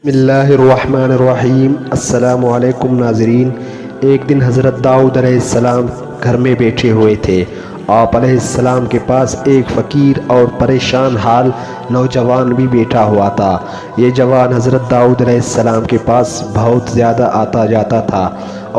بسم اللہ الرحمن الرحیم۔ السلام علیکم ناظرین۔ ایک دن حضرت داؤد علیہ السلام گھر میں بیٹھے ہوئے تھے۔ آپ علیہ السلام کے پاس ایک فقیر اور پریشان حال نوجوان بھی بیٹھا ہوا تھا۔ یہ جوان حضرت داؤد علیہ السلام کے پاس بہت زیادہ آتا جاتا تھا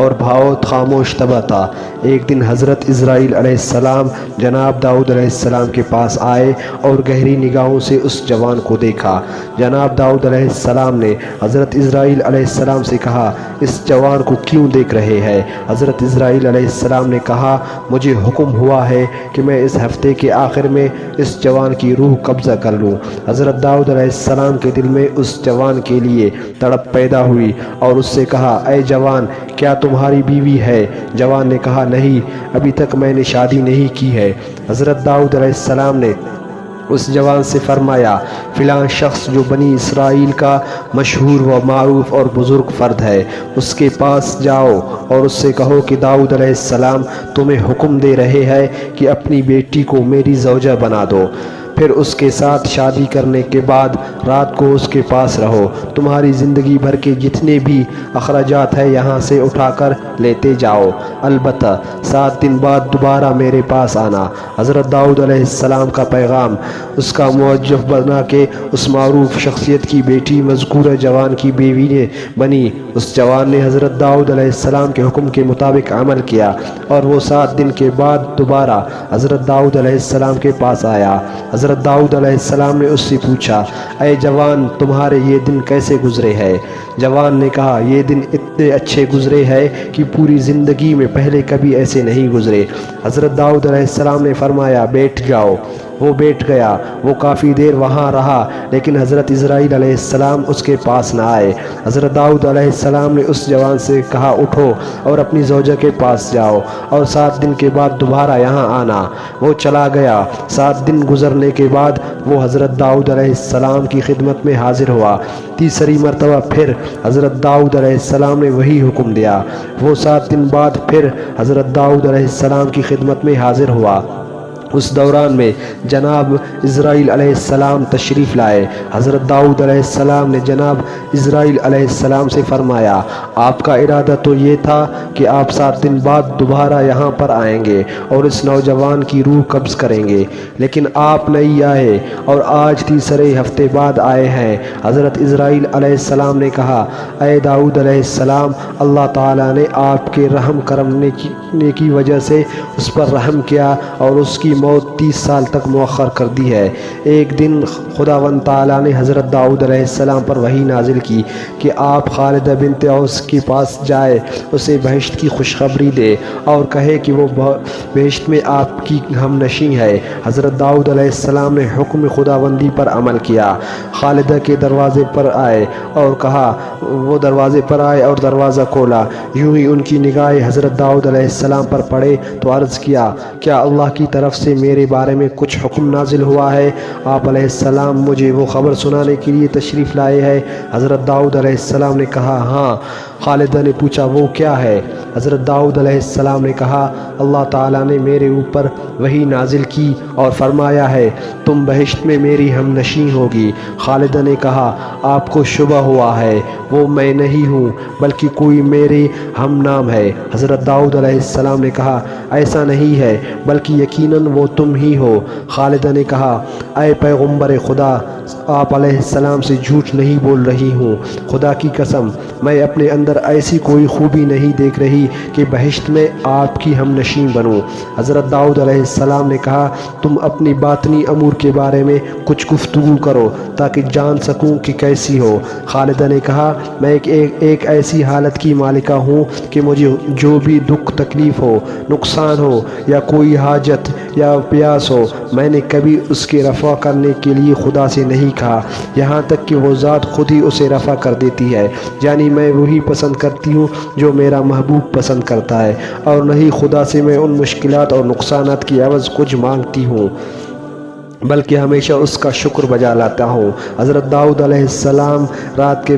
اور بہت خاموش طبع تھا۔ ایک دن حضرت اسرائیل علیہ السلام جناب داؤد علیہ السلام کے پاس آئے اور گہری نگاہوں سے اس جوان کو دیکھا۔ جناب داؤد علیہ السلام نے حضرت اسرائیل علیہ السلام سے کہا، اس جوان کو کیوں دیکھ رہے ہیں؟ حضرت اسرائیل علیہ السلام نے کہا، مجھے حکم ہوا ہے کہ میں اس ہفتے کے آخر میں اس جوان کی روح قبضہ کر لوں۔ حضرت داؤد علیہ السلام کے دل میں اس جوان کے لیے تڑپ پیدا ہوئی اور اس سے کہا، اے جوان، کیا تمہاری بیوی ہے؟ جوان نے کہا، نہیں، ابھی تک میں نے شادی نہیں کی ہے۔ حضرت داؤد علیہ السلام نے اس جوان سے فرمایا، فلاں شخص جو بنی اسرائیل کا مشہور و معروف اور بزرگ فرد ہے، اس کے پاس جاؤ اور اس سے کہو کہ داؤد علیہ السلام تمہیں حکم دے رہے ہیں کہ اپنی بیٹی کو میری زوجہ بنا دو، پھر اس کے ساتھ شادی کرنے کے بعد رات کو اس کے پاس رہو۔ تمہاری زندگی بھر کے جتنے بھی اخراجات ہیں یہاں سے اٹھا کر لیتے جاؤ، البتہ 7 دن بعد دوبارہ میرے پاس آنا۔ حضرت داؤد علیہ السلام کا پیغام اس کا موجب بنا کے اس معروف شخصیت کی بیٹی مذکورہ جوان کی بیوی نے بنی۔ اس جوان نے حضرت داؤد علیہ السلام کے حکم کے مطابق عمل کیا اور وہ 7 دن کے بعد دوبارہ حضرت داؤد علیہ السلام کے پاس آیا۔ حضرت داؤد علیہ السلام نے اس سے پوچھا، اے جوان، تمہارے یہ دن کیسے گزرے ہیں؟ جوان نے کہا، یہ دن اتنے اچھے گزرے ہیں کہ پوری زندگی میں پہلے کبھی ایسے نہیں گزرے۔ حضرت داؤد علیہ السلام نے فرمایا، بیٹھ جاؤ۔ وہ بیٹھ گیا۔ وہ کافی دیر وہاں رہا لیکن حضرت اسرائیل علیہ السلام اس کے پاس نہ آئے۔ حضرت داؤد علیہ السلام نے اس جوان سے کہا، اٹھو اور اپنی زوجہ کے پاس جاؤ اور 7 دن کے بعد دوبارہ یہاں آنا۔ وہ چلا گیا۔ 7 دن گزرنے کے بعد وہ حضرت داؤد علیہ السلام کی خدمت میں حاضر ہوا۔ تیسری مرتبہ پھر حضرت داؤد علیہ السلام نے وہی حکم دیا۔ وہ 7 دن بعد پھر حضرت داؤد علیہ السلام کی خدمت میں حاضر ہوا۔ اس دوران میں جناب اسرائیل علیہ السلام تشریف لائے۔ حضرت داؤد علیہ السلام نے جناب اسرائیل علیہ السلام سے فرمایا، آپ کا ارادہ تو یہ تھا کہ آپ 7 دن بعد دوبارہ یہاں پر آئیں گے اور اس نوجوان کی روح قبض کریں گے، لیکن آپ نہیں آئے اور آج تیسرے ہفتے بعد آئے ہیں۔ حضرت اسرائیل علیہ السلام نے کہا، اے داؤد علیہ السلام، اللہ تعالیٰ نے آپ کے رحم کرم کی وجہ سے اس پر رحم کیا اور اس کی موت 30 سال تک مؤخر کر دی ہے۔ ایک دن خداوند تعالیٰ نے حضرت داؤد علیہ السلام پر وحی نازل کی کہ آپ خالدہ بنت اوس کے پاس جائے، اسے بہشت کی خوشخبری دے اور کہے کہ وہ بہشت میں آپ کی ہم نشیں ہے۔ حضرت داؤد علیہ السلام نے حکم خداوندی پر عمل کیا، خالدہ کے دروازے پر آئے اور کہا، وہ دروازے پر آئے اور دروازہ کھولا۔ یوں ہی ان کی نگاہیں حضرت داؤد علیہ السلام پر پڑے تو عرض کیا، کیا اللہ کی طرف سے میرے بارے میں کچھ حکم نازل ہوا ہے؟ آپ علیہ السلام مجھے وہ خبر سنانے کے لیے تشریف لائے ہیں۔ حضرت داؤد علیہ السلام نے کہا، ہاں۔ خالدہ نے پوچھا، وہ کیا ہے؟ حضرت داؤد علیہ السلام نے کہا، اللہ تعالیٰ نے میرے اوپر وحی نازل کی اور فرمایا ہے تم بہشت میں میری ہم نشیں ہوگی۔ خالدہ نے کہا، آپ کو شبہ ہوا ہے، وہ میں نہیں ہوں بلکہ کوئی میرے ہم نام ہے۔ حضرت داؤد علیہ السلام نے کہا، ایسا نہیں ہے بلکہ یقیناً وہ تم ہی ہو۔ خالدہ نے کہا، اے پیغمبر خدا، آپ علیہ السلام سے جھوٹ نہیں بول رہی ہوں، خدا کی قسم میں اپنے اندر ایسی کوئی خوبی نہیں دیکھ رہی کہ بہشت میں آپ کی ہم نشیں بنوں۔ حضرت داؤد علیہ السلام نے کہا، تم اپنی باطنی امور کے بارے میں کچھ گفتگو کرو تاکہ جان سکوں کہ کیسی ہو۔ خالدہ نے کہا، میں ایک ایسی حالت کی مالکہ ہوں کہ مجھے جو بھی دکھ تکلیف ہو، نقصان ہو یا کوئی حاجت یا پیاس ہو، میں نے کبھی اس کے رفع کرنے کے لیے خدا سے نہیں کہا، یہاں تک کہ وہ ذات خود ہی اسے رفع کر دیتی ہے۔ یعنی میں وہی پسند کرتی ہوں جو میرا محبوب پسند کرتا ہے، اور نہیں خدا سے میں ان مشکلات اور نقصانات کی عوض کچھ مانگتی ہوں۔ بلکہ ہمیشہ اس کا شکر بجا لاتا ہوں۔ حضرت داؤد علیہ السلام رات کے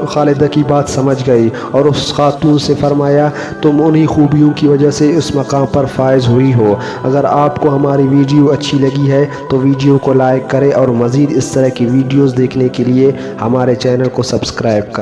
خالدہ کی بات سمجھ گئی اور اس خاتون سے فرمایا تم انہی خوبیوں کی وجہ سے اس مقام پر فائز ہوئی ہو۔ اگر آپ کو ہماری ویڈیو اچھی لگی ہے تو ویڈیو کو لائک کریں اور مزید اس طرح کی ویڈیوز دیکھنے کے لیے ہمارے چینل کو سبسکرائب کریں۔